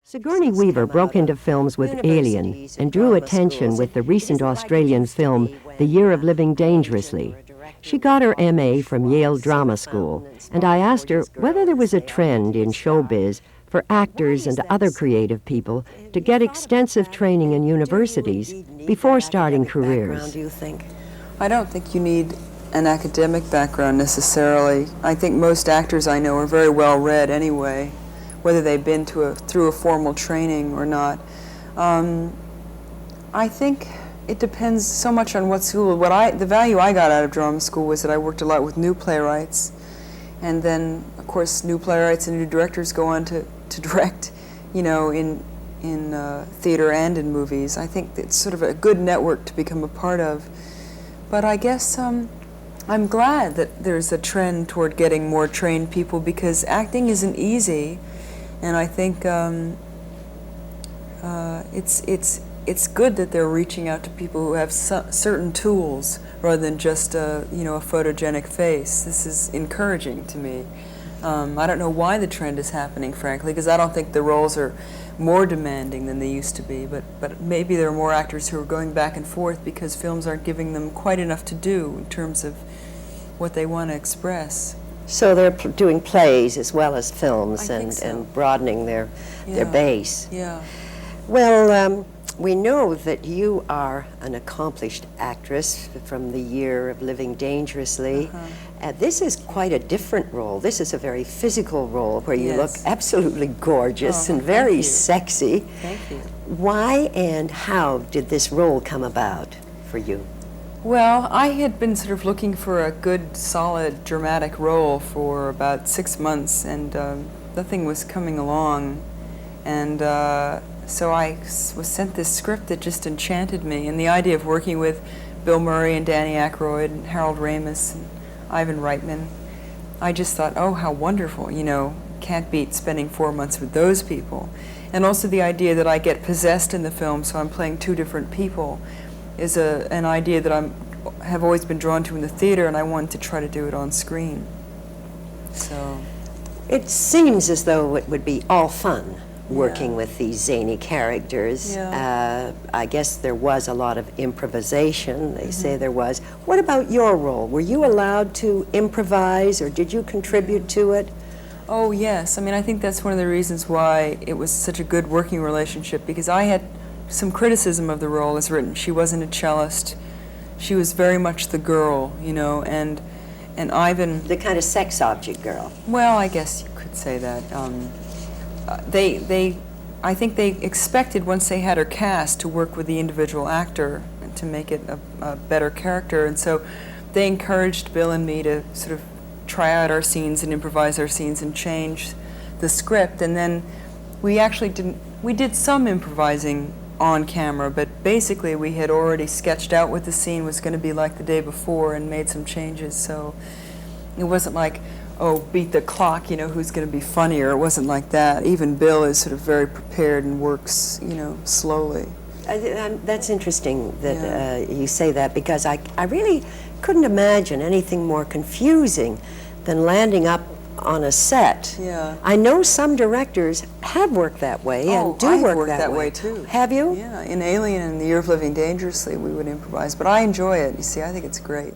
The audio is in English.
Sigourney Weaver broke into films with Alien and drew attention with the recent Australian film The Year of Living Dangerously. She got her M.A. from Yale Drama School, and I asked her whether there was a trend in showbiz for actors and other creative people to get extensive training in universities before starting careers. I don't think you need an academic background necessarily. I think most actors I know are very well read anyway, whether they've been through a formal training or not. I think it depends so much on what school. The value I got out of drama school was that I worked a lot with new playwrights, and then of course new playwrights and new directors go on to direct, you know, in theater and in movies. I think it's sort of a good network to become a part of. But I guess I'm glad that there's a trend toward getting more trained people, because acting isn't easy. And I think it's good that they're reaching out to people who have certain tools rather than just a photogenic face. This is encouraging to me. I don't know why the trend is happening, frankly, because I don't think the roles are more demanding than they used to be. But maybe there are more actors who are going back and forth because films aren't giving them quite enough to do in terms of what they want to express. So they're doing plays as well as films and broadening their base. Yeah. Well, we know that you are an accomplished actress from The Year of Living Dangerously. This is quite a different role. This is a very physical role where you look absolutely gorgeous and very sexy. Thank you. Why and how did this role come about for you? Well, I had been sort of looking for a good, solid, dramatic role for about 6 months, and nothing was coming along. And so I was sent this script that just enchanted me, and the idea of working with Bill Murray and Danny Aykroyd and Harold Ramis and Ivan Reitman, I just thought, oh, how wonderful, you know, can't beat spending 4 months with those people. And also the idea that I get possessed in the film, so I'm playing two different people, is an idea that I have always been drawn to in the theater, and I wanted to try to do it on screen. So it seems as though it would be all fun working with these zany characters. I guess there was a lot of improvisation. They say there was. What about your role? Were you allowed to improvise, or did you contribute to it? Oh yes, I mean, I think that's one of the reasons why it was such a good working relationship, because I had some criticism of the role as written. She wasn't a cellist. She was very much the girl, you know, and Ivan... The kind of sex object girl. Well, I guess you could say that. I think they expected, once they had her cast, to work with the individual actor and to make it a better character, and so they encouraged Bill and me to sort of try out our scenes and improvise our scenes and change the script, and then we did some improvising on camera, but basically we had already sketched out what the scene was going to be like the day before and made some changes, so it wasn't like, oh, beat the clock, you know, who's going to be funnier. It wasn't like that. Even Bill is sort of very prepared and works, you know, slowly. That's interesting that you say that, because I really couldn't imagine anything more confusing than landing up on a set. Yeah. I know some directors have worked that way and do work that way too. Have you? Yeah. In Alien and The Year of Living Dangerously, we would improvise, but I enjoy it. You see, I think it's great.